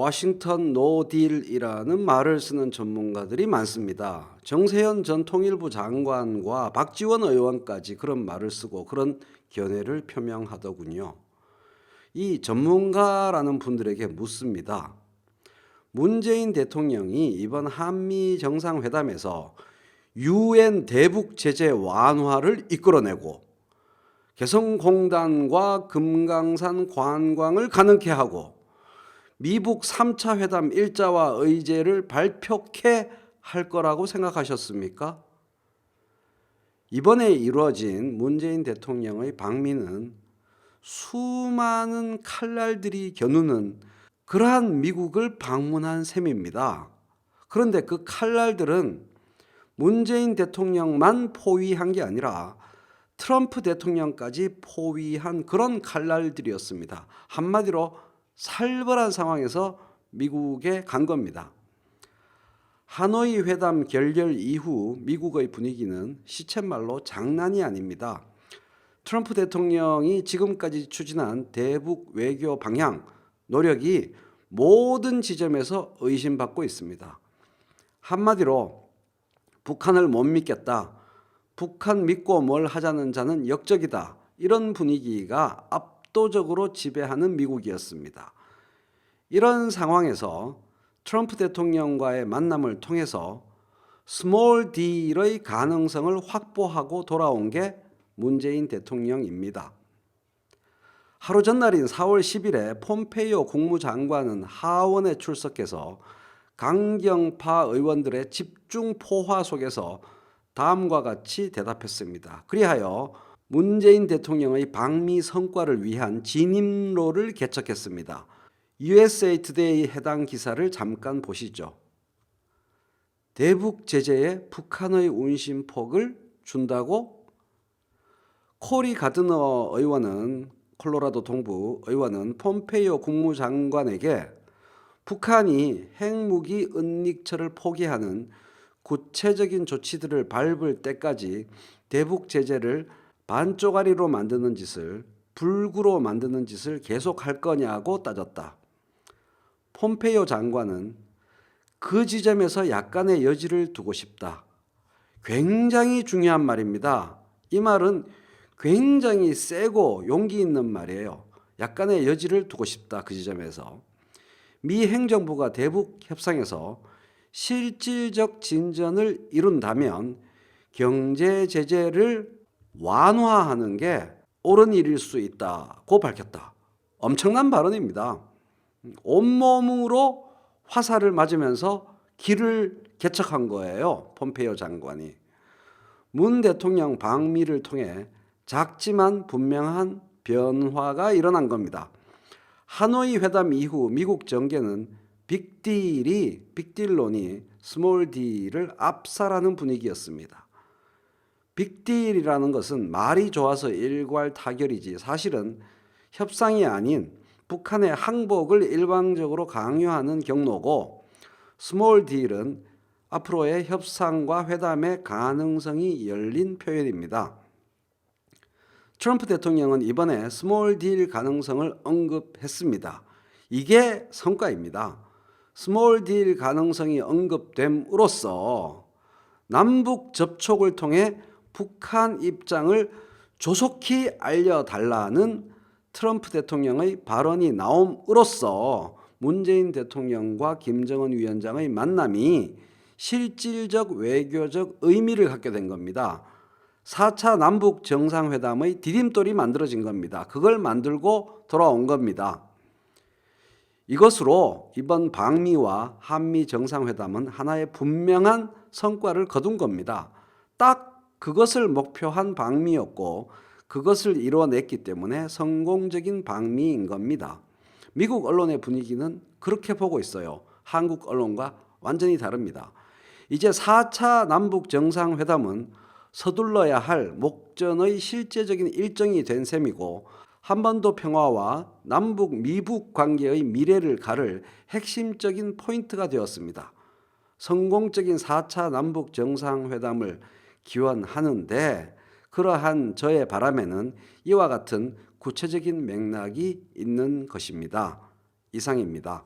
워싱턴 노딜이라는 말을 쓰는 전문가들이 많습니다. 정세현 전 통일부 장관과 박지원 의원까지 그런 말을 쓰고 그런 견해를 표명하더군요. 이 전문가라는 분들에게 묻습니다. 문재인 대통령이 이번 한미 정상회담에서 UN 대북 제재 완화를 이끌어내고 개성공단과 금강산 관광을 가능케 하고 미북 3차 회담 일자와 의제를 발표케 할 거라고 생각하셨습니까? 이번에 이루어진 문재인 대통령의 방미는 수많은 칼날들이 겨누는 그러한 미국을 방문한 셈입니다. 그런데 그 칼날들은 문재인 대통령만 포위한 게 아니라 트럼프 대통령까지 포위한 그런 칼날들이었습니다. 한마디로 살벌한 상황에서 미국에 간 겁니다. 하노이 회담 결렬 이후 미국의 분위기는 시쳇말로 장난이 아닙니다. 트럼프 대통령이 지금까지 추진한 대북 외교 방향, 노력이 모든 지점에서 의심받고 있습니다. 한마디로 북한을 못 믿겠다, 북한 믿고 뭘 하자는 자는 역적이다, 이런 분위기가 압도적으로 지배하는 미국이었습니다. 이런 상황에서 트럼프 대통령과의 만남을 통해서 스몰 D의 가능성을 확보하고 돌아온 게 문재인 대통령입니다. 하루 전날인 4월 10일에 폼페이오 국무장관은 하원에 출석해서 강경파 의원들의 집중 포화 속에서 다음과 같이 대답했습니다. 그리하여 문재인 대통령의 방미 성과를 위한 진입로를 개척했습니다. USA 투데이 해당 기사를 잠깐 보시죠. 대북 제재에 북한의 운신폭을 준다고? 코리 가드너 의원은, 콜로라도 동부 의원은 폼페이오 국무장관에게 북한이 핵무기 은닉처를 포기하는 구체적인 조치들을 밟을 때까지 대북 제재를 반쪽아리로 만드는 짓을, 불구로 만드는 짓을 계속할 거냐고 따졌다. 폼페이오 장관은 그 지점에서 약간의 여지를 두고 싶다. 굉장히 중요한 말입니다. 이 말은 굉장히 세고 용기 있는 말이에요. 약간의 여지를 두고 싶다. 그 지점에서. 미 행정부가 대북 협상에서 실질적 진전을 이룬다면 경제 제재를 완화하는 게 옳은 일일 수 있다고 밝혔다. 엄청난 발언입니다. 온몸으로 화살을 맞으면서 길을 개척한 거예요. 폼페이오 장관이. 문 대통령 방미를 통해 작지만 분명한 변화가 일어난 겁니다. 하노이 회담 이후 미국 정계는 빅딜론이 스몰 D를 압살하는 분위기였습니다. 빅딜이라는 것은 말이 좋아서 일괄타결이지 사실은 협상이 아닌 북한의 항복을 일방적으로 강요하는 경로고, 스몰 D는 앞으로의 협상과 회담의 가능성이 열린 표현입니다. 트럼프 대통령은 이번에 스몰 D 가능성을 언급했습니다. 이게 성과입니다. 스몰 D 가능성이 언급됨으로써 남북 접촉을 통해 북한 입장을 조속히 알려달라는 트럼프 대통령의 발언이 나옴으로써 문재인 대통령과 김정은 위원장의 만남이 실질적 외교적 의미를 갖게 된 겁니다. 4차 남북 정상회담의 디딤돌이 만들어진 겁니다. 그걸 만들고 돌아온 겁니다. 이것으로 이번 방미와 한미 정상회담은 하나의 분명한 성과를 거둔 겁니다. 딱 그것을 목표한 방미였고 그것을 이뤄냈기 때문에 성공적인 방미인 겁니다. 미국 언론의 분위기는 그렇게 보고 있어요. 한국 언론과 완전히 다릅니다. 이제 4차 남북 정상회담은 서둘러야 할 목전의 실제적인 일정이 된 셈이고 한반도 평화와 남북 미북 관계의 미래를 가를 핵심적인 포인트가 되었습니다. 성공적인 4차 남북 정상회담을 기원하는데 그러한 저의 바람에는 이와 같은 구체적인 맥락이 있는 것입니다. 이상입니다.